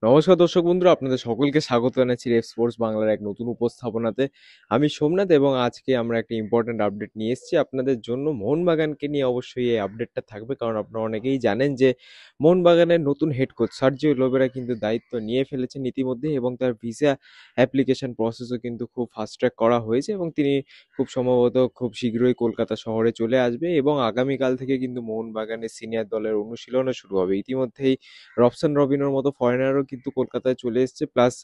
নমস্কার দর্শক বন্ধুরা, আপনাদের সকলকে স্বাগত জানাচ্ছি রেফ স্পোর্টস বাংলার এক নতুন উপস্থাপনাতে। আমি সোমনাথ এবং আজকে আমরা একটা ইম্পর্ট্যান্ট আপডেট নিয়ে এসেছি আপনাদের জন্য। মোহনবাগানকে নিয়ে অবশ্যই এই আপডেটটা থাকবে, কারণ আপনারা অনেকেই জানেন যে মোহনবাগানের নতুন হেড কোচ সার্জিও লোবেরা কিন্তু দায়িত্ব নিয়ে ফেলেছেন ইতিমধ্যে, এবং তার ভিসা অ্যাপ্লিকেশন প্রসেসও কিন্তু খুব ফাস্ট ট্র্যাক করা হয়েছে এবং তিনি খুব সম্ভবত খুব শীঘ্রই কলকাতা শহরে চলে আসবে এবং আগামীকাল থেকে কিন্তু মোহনবাগানের সিনিয়র দলের অনুশীলনও শুরু হবে। ইতিমধ্যেই রবসন রবিনোর মতো ফরেনারও কিন্তু কলকাতায় চলে এসছে। প্লাস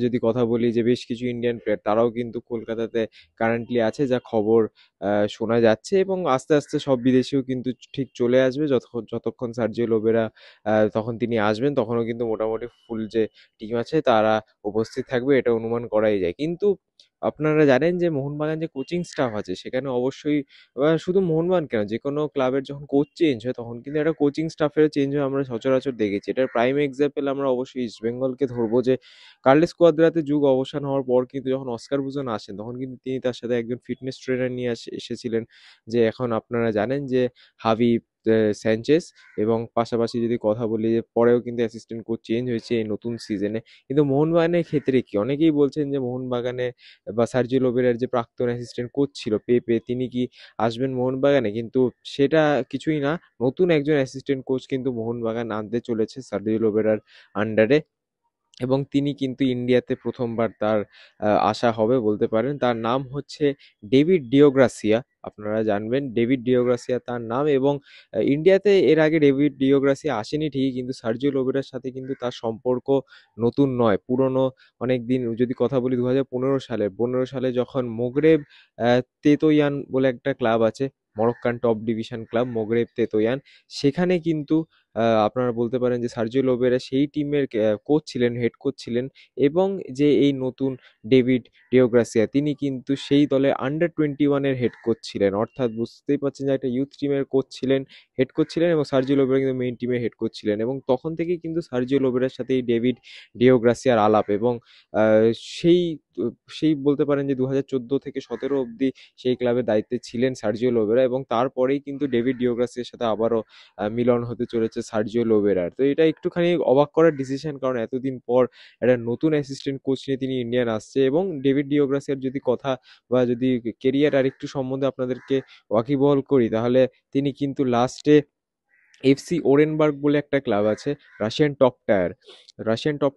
যদি কথা বলি যে বেশ কিছু ইন্ডিয়ান প্লেয়ার তারাও কিন্তু কলকাতাতে কারেন্টলি আছে, যা খবর শোনা যাচ্ছে, এবং আস্তে আস্তে সব বিদেশিও কিন্তু ঠিক চলে আসবে যতক্ষণ সার্জিও লোবেরা তখন তিনি আসবেন তখনও কিন্তু মোটামুটি ফুল যে টিম আছে তারা উপস্থিত থাকবে, এটা অনুমান করাই যায়। কিন্তু আপনারা জানেন যে মোহনবাগান যে কোচিং স্টাফ আছে সেখানে অবশ্যই শুধু মোহনবাগান কেন, যে কোনো ক্লাবের যখন কোচ চেঞ্জ হয় তখন কিন্তু একটা কোচিং স্টাফেরও চেঞ্জ হয়, আমরা সচরাচর দেখেছি। এটার প্রাইম এক্সাম্পল আমরা অবশ্যই ইস্টবেঙ্গলকে ধরবো, যে কার্লেস কোয়াদ্রাতে যুগ অবসান হওয়ার পর কিন্তু যখন অস্কার বুজন আসেন তখন কিন্তু তিনি তার সাথে একজন ফিটনেস ট্রেনার নিয়ে এসেছিলেন, যে এখন আপনারা জানেন যে হাভি স্যানচেজ। এবং পাশাপাশি যদি কথা বলি যে পরেও কিন্তু অ্যাসিস্ট্যান্ট কোচ চেঞ্জ হয়েছে এই নতুন সিজনে। কিন্তু মোহনবাগানের ক্ষেত্রে কি, অনেকেই বলছেন যে মোহনবাগানে বা সার্জিও লোবেরার যে প্রাক্তন অ্যাসিস্ট্যান্ট কোচ ছিল পেপে, তিনি কি আসবেন মোহনবাগানে, কিন্তু সেটা কিছুই না। নতুন একজন অ্যাসিস্ট্যান্ট কোচ কিন্তু মোহনবাগান আনতে চলেছে সার্জিও লোবেরার আন্ডারে, এবং তিনি কিন্তু ইন্ডিয়াতে প্রথমবার তার আসা হবে বলতে পারেন। তার নাম হচ্ছে ডেভিড ডিওগ্রাসিয়া। আপনারা জানবেন ডেভিড ডিওগ্রাসিয়া তার নাম, এবং ইন্ডিয়াতে এর আগে ডেভিড ডিওগ্রাসিয়া আসেনি ঠিকই, কিন্তু সার্জিও লোবেরার সাথে কিন্তু তার সম্পর্ক নতুন নয়, পুরনো অনেক দিন। যদি কথা বলি 2015 সালে যখন মোগরেব তেতোয়ান বলে একটা ক্লাব আছে, মরক্কান টপ ডিভিশন ক্লাব মোগরেব তেতোয়ান, সেখানে কিন্তু আপনারা বলতে পারেন যে সার্জিও লোবেরা সেই টিমের কোচ ছিলেন, হেড কোচ ছিলেন। এবং যে এই নতুন ডেভিড ডিওগ্রাসিয়া তিনি কিন্তু সেই দলে আন্ডার 21-এর হেড কোচ ছিলেন, অর্থাৎ বুঝতেই পারছেন যে একটা ইউথ টিমের কোচ ছিলেন, হেড কোচ ছিলেন, এবং সার্জিও লোবেরা কিন্তু মেইন টিমের হেড কোচ ছিলেন। এবং তখন থেকেই কিন্তু সার্জিও লোবেরার সাথে এই ডেভিড ডিওগ্রাসিয়ার আলাপ, এবং আহ, সেই সেই বলতে পারেন যে 2014 থেকে 2017 অবধি সেই ক্লাবের দায়িত্বে ছিলেন সার্জিও লোবেরা, এবং তারপরেই কিন্তু ডেভিড ডিওগ্রাসিয়ার সাথে আবারও মিলন হতে চলেছে সার্জিও লোবেরার। তো এটা একটুখানি অবাক করার ডিসিশন, কারণ এতদিন পর একটা নতুন অ্যাসিস্ট্যান্ট কোচ নিয়ে তিনি ইন্ডিয়ান আসছে। এবং ডেভিড ডিওগ্রাসিয়ার যদি কথা বা যদি কেরিয়ার আর একটু সম্বন্ধে আপনাদেরকে ওয়াকিবহল করি, তাহলে তিনি কিন্তু লাস্টে এফসি ওরেনবার্গ বলে একটা ক্লাব আছে, রাশিয়ান টপ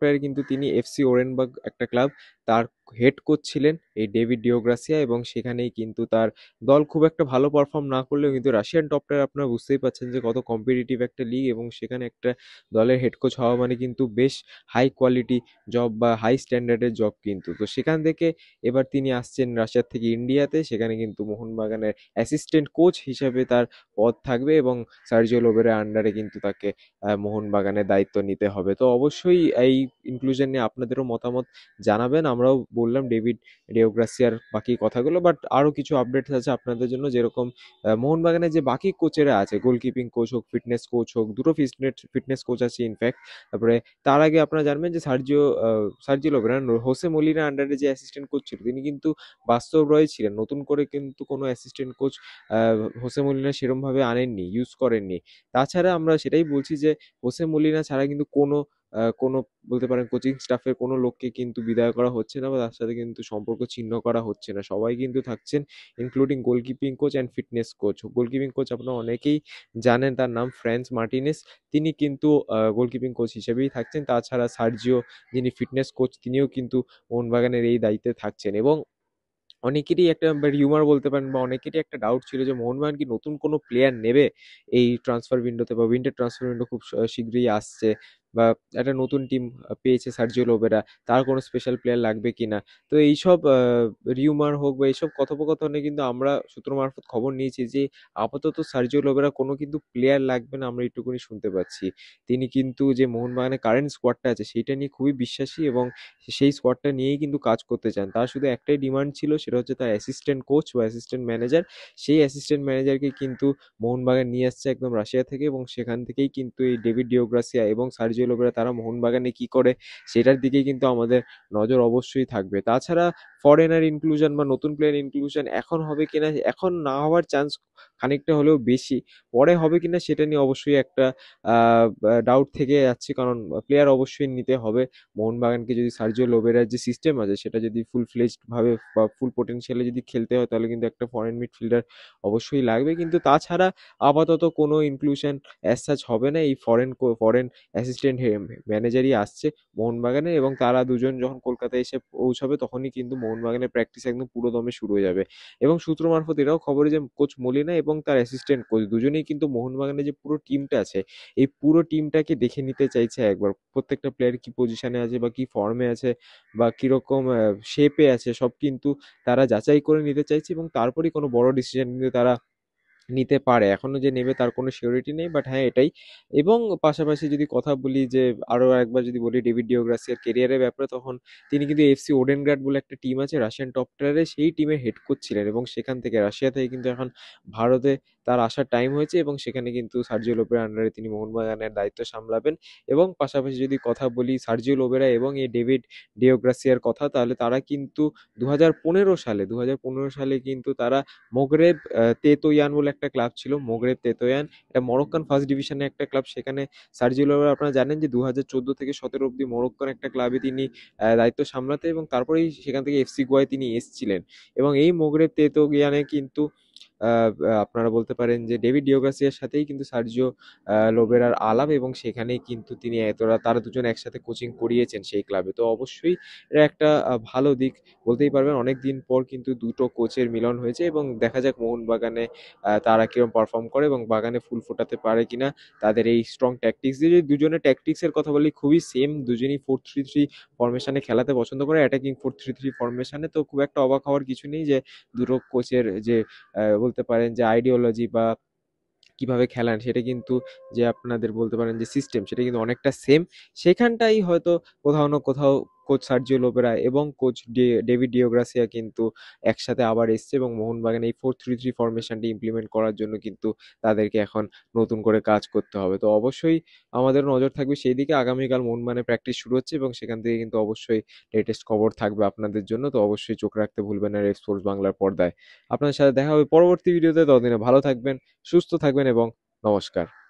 টায়ার কিন্তু তিনি এফসি ওরেনবার্গ একটা ক্লাব, তার হেড কোচ ছিলেন এই ডেভিড ডিওগ্রাসিয়া, এবং সেখানেই কিন্তু তার দল খুব একটা ভালো পারফর্ম না করলেও কিন্তু রাশিয়ান টপ টায়ার আপনারা বুঝতেই পাচ্ছেন যে কত কম্পিটিটিভ একটা লিগ, এবং সেখানে একটা দলের হেড কোচ হওয়া মানে কিন্তু বেশ হাই কোয়ালিটি জব বা হাই স্ট্যান্ডার্ডের জব কিন্তু। তো সেখান থেকে এবার তিনি আসছেন রাশিয়ার থেকে ইন্ডিয়াতে, সেখানে কিন্তু মোহনবাগানের অ্যাসিস্ট্যান্ট কোচ হিসেবে তার পদ থাকবে, এবং সার্জিও লোবেরার আন্ডারে কিন্তু তাকে মোহনবাগানের দায়িত্ব নিতে হবে। তো অবশ্যই এই ইনক্লুশন নিয়ে আপনাদেরও মতামত জানাবেন। আমরাও বললাম ডেভিড ডিওগ্রাসিয়ার বাকি কথাগুলো, বাট আরও কিছু আপডেটস আছে আপনাদের জন্য, যেরকম মোহনবাগানের যে বাকি কোচেরা আছে, গোলকিপিং কোচ হোক, ফিটনেস কোচ হোক, দুটো ফিটনেস কোচ আছে ইনফ্যাক্ট। তারপরে তার আগে আপনারা জানবেন যে সার্জিও লোবেরা হোসে মলিনার আন্ডারে যে অ্যাসিস্ট্যান্ট কোচ ছিল তিনি কিন্তু বাস্তব রয়ে ছিলেন, নতুন করে কিন্তু কোনো অ্যাসিস্ট্যান্ট কোচ হোসে মলিনা সেরমভাবে আনেননি, ইউজ করেননি। তাছাড়া আমরা সেটাই বলছি যে হোসে মলিনা ছাড়া কিন্তু কোনো বলতে পারেন কোচিং স্টাফের কোনো লোককে কিন্তু বিদায় করা হচ্ছে না, বা তার সাথে কিন্তু সম্পর্ক ছিন্ন করা হচ্ছে না। সবাই কিন্তু থাকছেন, ইনক্লুডিং গোলকিপিং কোচ অ্যান্ড ফিটনেস কোচ। গোলকিপিং কোচ আপনারা অনেকেই জানেন, তার নাম ফ্রান্স মার্টিনেস, তিনি কিন্তু গোলকিপিং কোচ হিসেবেই থাকছেন। তাছাড়া সার্জিও যিনি ফিটনেস কোচ তিনিও কিন্তু মোহনবাগানের এই দায়িত্বে থাকছেন। এবং অনেকেরই একটা রিউমার বলতে পারেন, বা অনেকেরই একটা ডাউট ছিল যে মোহনবাগান কি নতুন কোনো প্লেয়ার নেবে এই ট্রান্সফার উইন্ডোতে, বা উইন্টার ট্রান্সফার উইন্ডো খুব শীঘ্রই আসছে, বা একটা নতুন টিম পেয়েছে সার্জিও লোবেরা, তার কোনো স্পেশাল প্লেয়ার লাগবে কিনা। তো এইসব রিউমার হোক বা এইসব কথোপকথনে কিন্তু আমরা সূত্র মারফত খবর নিয়েছি যে আপাতত সার্জিও লোবেরা কোনো কিন্তু প্লেয়ার লাগবে না, আমরা এইটুকুনি শুনতে পাচ্ছি। তিনি কিন্তু যে মোহনবাগানের কারেন্ট স্কোয়াডটা আছে সেইটা নিয়ে খুবই বিশ্বাসী, এবং সেই স্কোয়াডটা নিয়েই কিন্তু কাজ করতে চান। তার শুধু একটাই ডিমান্ড ছিল, সেটা হচ্ছে তার অ্যাসিস্ট্যান্ট কোচ বা অ্যাসিস্ট্যান্ট ম্যানেজার। সেই অ্যাসিস্ট্যান্ট ম্যানেজারকে কিন্তু মোহনবাগান নিয়ে আসছে একদম রাশিয়া থেকে, এবং সেখান থেকেই কিন্তু এই ডেভিড ডিওগ্রাসিয়া এবং সার্জিও সার্জিও লোবেরা তারা মোহনবাগানে কি করে সেটার দিকে কিন্তু আমাদের নজর অবশ্যই থাকবে। তাছাড়া ফরেনার ইনক্লুশন বা নতুন প্লেয়ার ইনক্লুশন এখন হবে কিনা, এখন না হওয়ার চান্স খানিকটা হলেও বেশি, পরে হবে কিনা সেটা নিয়ে অবশ্যই একটা ডাউট থেকে যাচ্ছে, কারণ প্লেয়ার অবশ্যই নিতে হবে। মোহনবাগানকে যদি সার্জিও লোবেরার যে সিস্টেম আছে সেটা যদি ফুল ফ্লেজড ভাবে বা ফুল পোটেনশিয়ালে যদি খেলতে হয় তাহলে কিন্তু একটা ফরেন মিডফিল্ডার অবশ্যই লাগবে, কিন্তু তাছাড়া আপাতত কোনো ইনক্লুশন অ্যাজ সাচ হবে না। এই ফরেন অ্যাসিস্ট্যান্ট ম্যানেজারই আসছে মোহনবাগানে, এবং তারা দুজন যখন কলকাতায় এসে পৌঁছাবে তখনই কিন্তু মোহনবাগানের প্র্যাকটিস একদম পুরো দমে শুরু হয়ে যাবে। এবং সূত্র মারফত এটাও খবরে যে কোচ মলিনা এবং তার অ্যাসিস্ট্যান্ট কোচ দুজনেই কিন্তু মোহনবাগানের যে পুরো টিমটা আছে এই পুরো টিমটাকে দেখে নিতে চাইছে একবার, প্রত্যেকটা প্লেয়ার কি পজিশনে আছে বা কি ফর্মে আছে বা কিরকম শেপে আছে সব কিন্তু তারা যাচাই করে নিতে চাইছে, এবং তারপরেই কোনো বড় ডিসিশন কিন্তু তারা নিতে পারে। এখনো যে নেবে তার কোনো সিওরিটি নেই, বাট হ্যাঁ এটাই। এবং পাশাপাশি যদি কথা বলি যে আরো একবার যদি বলি ডেভিড ডিওগ্রাসিয়ার কেরিয়ারের ব্যাপারে, তখন তিনি কিন্তু এফসি ওডেনগ্রাড বলে একটা টিম আছে রাশিয়ান টপ টিয়ারে, সেই টিমের হেড কোচ ছিলেন, এবং সেখান থেকে রাশিয়া থেকে কিন্তু এখন ভারতে তার আসার টাইম হয়েছে, এবং সেখানে কিন্তু সার্জিও লোবেরার আন্ডারে তিনি মোহনবাগানের দায়িত্ব সামলাবেন। এবং পাশাপাশি যদি কথা বলি সার্জিও লোবেরা এবং এই ডেভিড ডিওগ্রাসিয়ার কথা, তাহলে তারা কিন্তু 2015 সালে কিন্তু তারা মোগরেব তেতোয়ান বলে একটা ক্লাব ছিল, মোগরেব তেতোয়ান, এটা মরক্কান ফার্স্ট ডিভিশনের একটা ক্লাব। সেখানে সার্জিও লোবেরা আপনারা জানেন যে 2014 থেকে 17 অব্দি মরক্কান একটা ক্লাবে তিনি দায়িত্ব সামলাতে, এবং তারপরেই সেখান থেকে এফসি গোয়ায় তিনি এসছিলেন। এবং এই মোগরেব তেতোয়ানে কিন্তু আপনারা বলতে পারেন যে ডেভিড ডিওগ্রাসিয়ার সাথেই কিন্তু সার্জিও লোবেরার আলাপ, এবং সেখানেই কিন্তু তিনি তারা দুজন একসাথে কোচিং করিয়েছেন সেই ক্লাবে। তো অবশ্যই এটা একটা ভালো দিক বলতেই পারবেন, অনেক দিন পর কিন্তু দুটো কোচের মিলন হয়েছে, এবং দেখা যাক মোহনবাগানে তারা কিরকম পারফর্ম করে এবং বাগানে ফুল ফোটাতে পারে কিনা তাদের এই স্ট্রং ট্যাকটিক্স দিয়ে। যদি দুজনের ট্যাকটিক্সের কথা বলি খুবই সেম, দুজনই 4-3-3 ফরমেশনে খেলাতে পছন্দ করে, অ্যাটাকিং 4-3-3 ফরমেশনে। তো খুব একটা অবাক হওয়ার কিছু নেই যে দুটো কোচের যে বলতে পারেন যে আইডিওলজি বা কিভাবে খেলান সেটা কিন্তু, যে আপনাদের বলতে পারেন যে সিস্টেম, সেটা কিন্তু অনেকটা সেম। সেখানটাই হয়তো কোথাও না কোথাও কোচ সার্জিও লোবেরা এবং কোচ ডেভিড ডিওগ্রাসিয়া কিন্তু একসাথে আবার এসছে, এবং মোহনবাগান এই 4-3-3 ফরমেশনটি ইমপ্লিমেন্ট করার জন্য কিন্তু তাদেরকে এখন নতুন করে কাজ করতে হবে। তো অবশ্যই আমাদের নজর থাকবে সেই দিকে। আগামীকাল মোহনবাগানের প্র্যাকটিস শুরু হচ্ছে, এবং সেখান থেকে কিন্তু অবশ্যই লেটেস্ট খবর থাকবে আপনাদের জন্য। তো অবশ্যই চোখ রাখতে ভুলবেন না রেড স্পোর্টস বাংলার পর্দায়। আপনাদের সাথে দেখা হবে পরবর্তী ভিডিওতে, ততদিনে ভালো থাকবেন, সুস্থ থাকবেন এবং নমস্কার।